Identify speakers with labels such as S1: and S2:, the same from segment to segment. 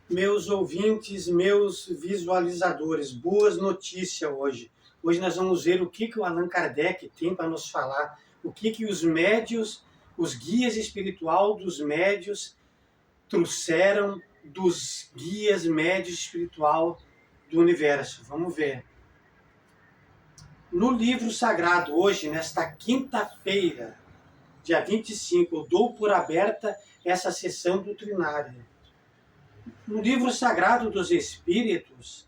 S1: Meus ouvintes, meus visualizadores, boas notícias hoje. Hoje nós vamos ver o que o Allan Kardec tem para nos falar, o que os médios, os guias espiritual dos médios trouxeram dos guias médios espiritual do universo. Vamos ver. No livro sagrado, hoje, nesta quinta-feira, dia 25, eu dou por aberta essa sessão doutrinária. No livro sagrado dos Espíritos,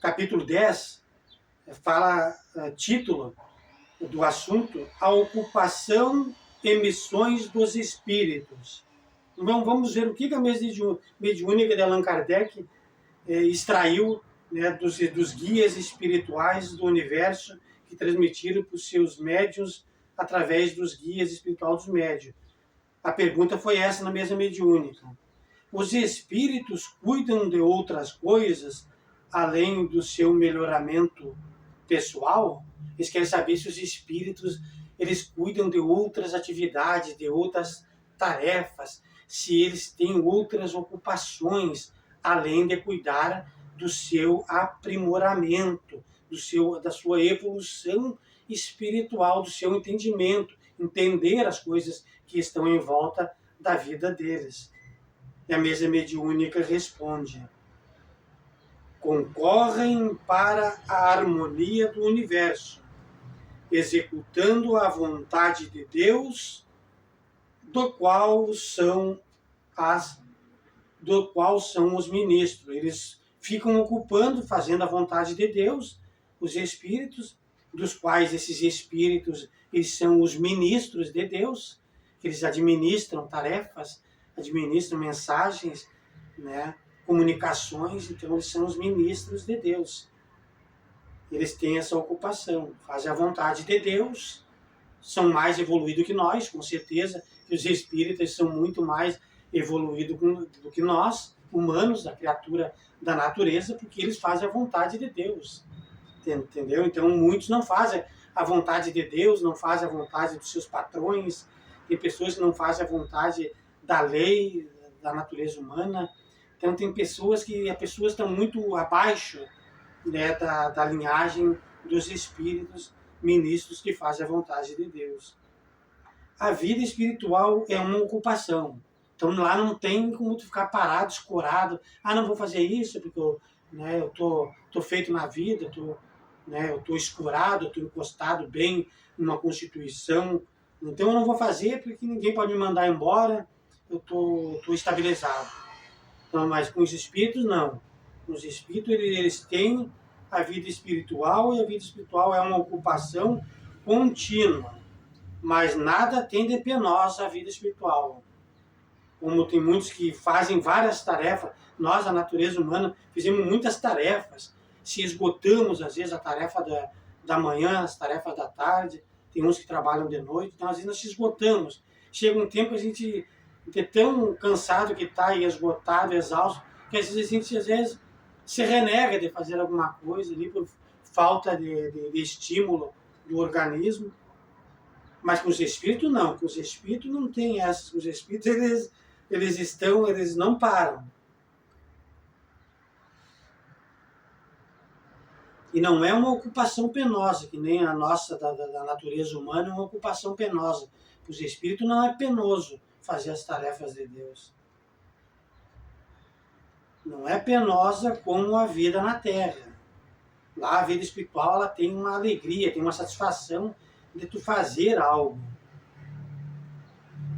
S1: capítulo 10, fala, título do assunto, a ocupação e missões dos espíritos. Então vamos ver o que a mediúnica de Allan Kardec extraiu, né, dos guias espirituais do universo que transmitiram para os seus médiuns através dos guias espirituais dos médiuns. A pergunta foi essa na mesa mediúnica. Os espíritos cuidam de outras coisas além do seu melhoramento pessoal? Eles querem saber se os espíritos eles cuidam de outras atividades, de outras tarefas, se eles têm outras ocupações além de cuidar do seu aprimoramento, da sua evolução espiritual, do seu entendimento, entender as coisas que estão em volta da vida deles. E a mesa mediúnica responde: concorrem para a harmonia do universo, executando a vontade de Deus, do qual são os ministros. Eles ficam ocupando, fazendo a vontade de Deus, os espíritos, dos quais esses espíritos eles são os ministros de Deus, que eles administram tarefas, administram mensagens, né, comunicações, então eles são os ministros de Deus. Eles têm essa ocupação, fazem a vontade de Deus, são mais evoluídos que nós, com certeza, que os espíritas são muito mais evoluídos do que nós, humanos, a criatura da natureza, porque eles fazem a vontade de Deus, entendeu? Então muitos não fazem a vontade de Deus, não fazem a vontade dos seus patrões, tem pessoas que não fazem a vontade da lei, da natureza humana. Então tem pessoas que as pessoas estão muito abaixo, né, da linhagem dos espíritos ministros que fazem a vontade de Deus. A vida espiritual é uma ocupação. Então lá não tem como tu ficar parado, escorado. Não vou fazer isso porque eu tô feito na vida, eu tô escorado, tô encostado bem numa constituição. Então eu não vou fazer porque ninguém pode me mandar embora. Eu tô estabilizado. Então, mas com os espíritos, não. Com os espíritos, eles têm a vida espiritual, e a vida espiritual é uma ocupação contínua. Mas nada tem de penosa a vida espiritual. Como tem muitos que fazem várias tarefas, nós, a natureza humana, fizemos muitas tarefas, se esgotamos, às vezes, a tarefa da manhã, as tarefas da tarde, tem uns que trabalham de noite, então, às vezes, nós se esgotamos. Chega um tempo a gente é tão cansado que está e esgotado, exausto, que às vezes a gente se renega de fazer alguma coisa ali por falta de estímulo do organismo. Mas com os espíritos não, com os espíritos não tem essas, com os espíritos eles não param. E não é uma ocupação penosa, que nem a nossa da natureza humana é uma ocupação penosa. Os espíritos não é penoso fazer as tarefas de Deus. Não é penosa como a vida na Terra. Lá a vida espiritual ela tem uma alegria, tem uma satisfação de tu fazer algo.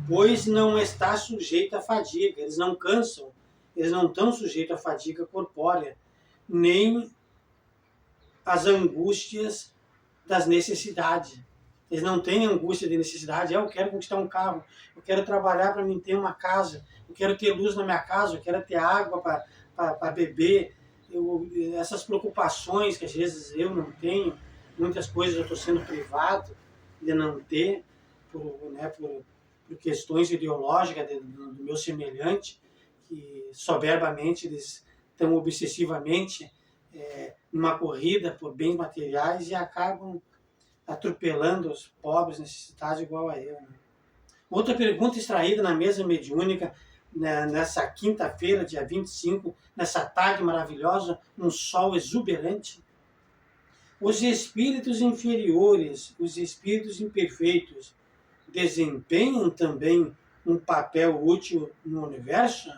S1: Pois não está sujeito à fadiga, eles não cansam, eles não estão sujeitos à fadiga corpórea, nem às angústias das necessidades. Eles não têm angústia de necessidade. Eu quero conquistar um carro, eu quero trabalhar para mim ter uma casa, eu quero ter luz na minha casa, eu quero ter água para beber. Essas preocupações que às vezes eu não tenho, muitas coisas eu estou sendo privado de não ter, por questões ideológicas do meu semelhante, que soberbamente eles estão obsessivamente numa corrida por bens materiais e acabam atropelando os pobres necessitados igual a eu. Outra pergunta extraída na mesa mediúnica: né, nessa quinta-feira, dia 25, nessa tarde maravilhosa, um sol exuberante. Os espíritos inferiores, os espíritos imperfeitos, desempenham também um papel útil no universo?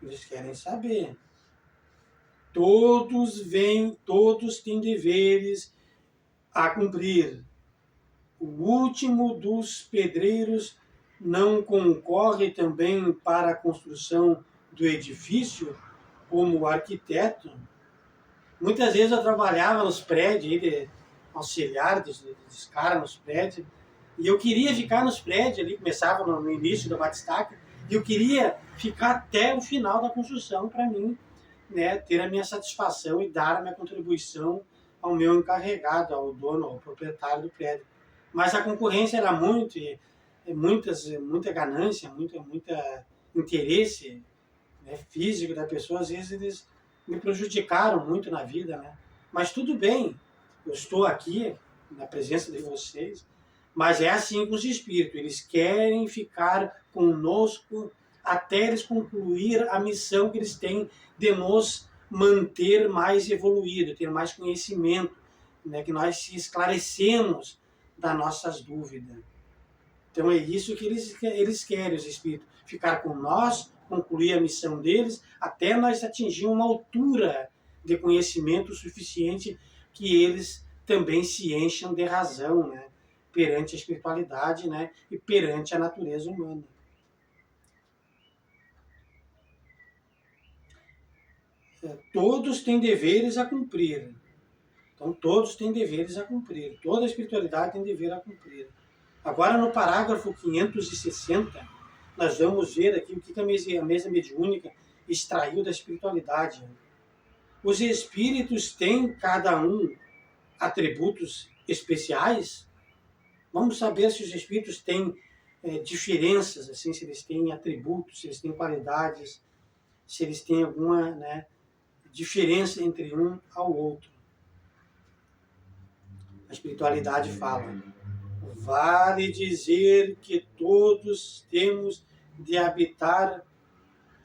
S1: Eles querem saber. Todos têm deveres a cumprir. O último dos pedreiros não concorre também para a construção do edifício como arquiteto? Muitas vezes eu trabalhava nos prédios, de auxiliar de escala nos prédios, e eu queria ficar nos prédios ali, começava no início da batistaca, e eu queria ficar até o final da construção para mim, né, ter a minha satisfação e dar a minha contribuição ao meu encarregado, ao dono, ao proprietário do prédio. Mas a concorrência era muita ganância, muita interesse, né, físico da pessoa. Às vezes eles me prejudicaram muito na vida, né? Mas tudo bem, eu estou aqui na presença de vocês, mas é assim com os espíritos, eles querem ficar conosco até eles concluir a missão que eles têm de nos manter mais evoluído, ter mais conhecimento, né, que nós se esclarecemos das nossas dúvidas. Então é isso que eles querem, os espíritos, ficar com nós, concluir a missão deles, até nós atingir uma altura de conhecimento suficiente que eles também se encham de razão, né, perante a espiritualidade, né, e perante a natureza humana. Todos têm deveres a cumprir. Então, todos têm deveres a cumprir. Toda a espiritualidade tem dever a cumprir. Agora, no parágrafo 560, nós vamos ver aqui o que a mesa mediúnica extraiu da espiritualidade. Os espíritos têm, cada um, atributos especiais? Vamos saber se os espíritos têm diferenças, assim, se eles têm atributos, se eles têm qualidades, se eles têm alguma, né, diferença entre um ao outro. A espiritualidade fala: vale dizer que todos temos de habitar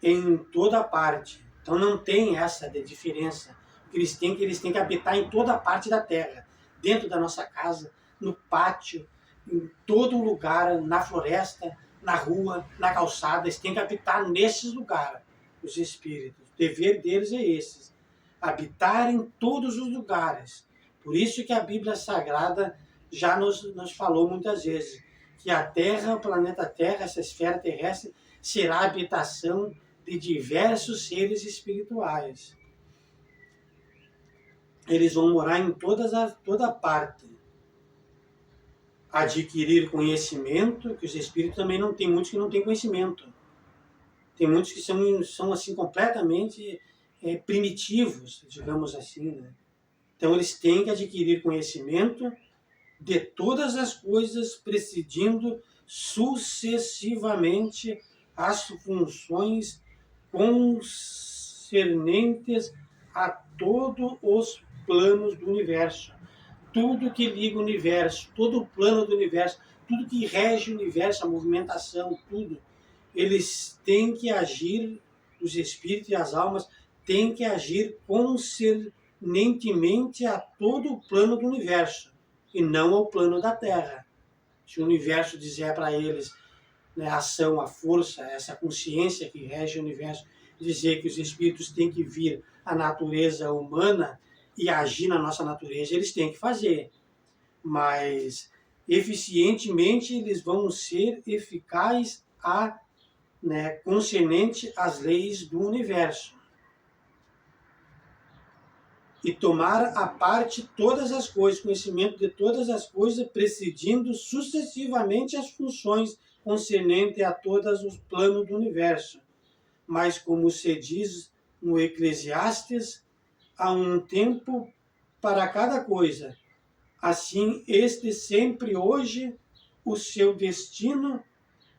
S1: em toda parte. Então não tem essa de diferença. Eles têm que habitar em toda parte da Terra, dentro da nossa casa, no pátio, em todo lugar, na floresta, na rua, na calçada. Eles têm que habitar nesses lugares, os espíritos. O dever deles é esse: habitar em todos os lugares. Por isso que a Bíblia Sagrada já nos falou muitas vezes que a Terra, o planeta Terra, essa esfera terrestre, será a habitação de diversos seres espirituais. Eles vão morar em toda parte. Adquirir conhecimento, que os espíritos também não tem muitos que não têm conhecimento. Tem muitos que são assim completamente primitivos, digamos assim, né? Então eles têm que adquirir conhecimento de todas as coisas, presidindo sucessivamente as funções concernentes a todos os planos do universo. Tudo que liga o universo, todo o plano do universo, tudo que rege o universo, a movimentação, tudo, eles têm que agir, os espíritos e as almas têm que agir concernentemente a todo o plano do universo e não ao plano da Terra. Se o universo disser para eles, né, a ação, a força, essa consciência que rege o universo, dizer que os espíritos têm que vir à natureza humana e agir na nossa natureza, eles têm que fazer. Mas, eficientemente, eles vão ser eficazes concernente às leis do universo. E tomar à parte todas as coisas, conhecimento de todas as coisas, presidindo sucessivamente as funções concernentes a todos os planos do universo. Mas, como se diz no Eclesiastes, há um tempo para cada coisa. Assim, este sempre hoje, o seu destino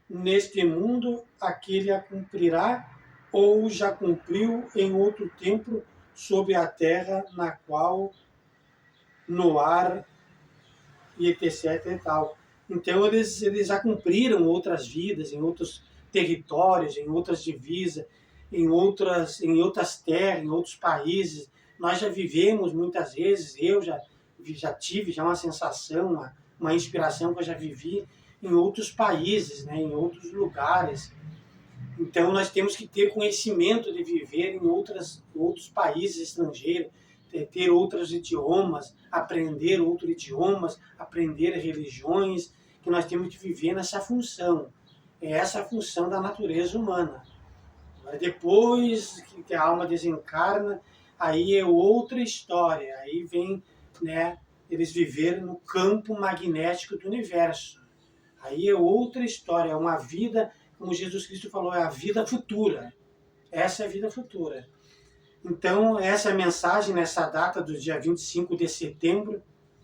S1: neste mundo, aquele a cumprirá, ou já cumpriu em outro tempo, sobre a terra, na qual, no ar, e etc. e tal. Então, eles já cumpriram outras vidas, em outros territórios, em outras divisas, em outras terras, em outros países. Nós já vivemos muitas vezes, eu já tive uma sensação, uma inspiração que eu já vivi em outros países, né, em outros lugares. Então, nós temos que ter conhecimento de viver em outros países estrangeiros, ter outros idiomas, aprender outros idiomas, aprender religiões, que nós temos que viver nessa função. É essa a função da natureza humana. Depois que a alma desencarna, aí é outra história. Aí vem, né, eles viverem no campo magnético do universo. Aí é outra história, é uma vida, como Jesus Cristo falou, é a vida futura. Essa é a vida futura. Então, essa é a mensagem nessa data do dia 25 de setembro,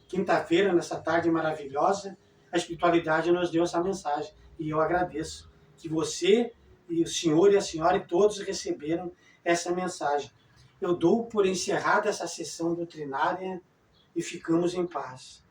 S1: quinta-feira, nessa tarde maravilhosa. A espiritualidade nos deu essa mensagem. E eu agradeço que você e o senhor e a senhora e todos receberam essa mensagem. Eu dou por encerrada essa sessão doutrinária e ficamos em paz.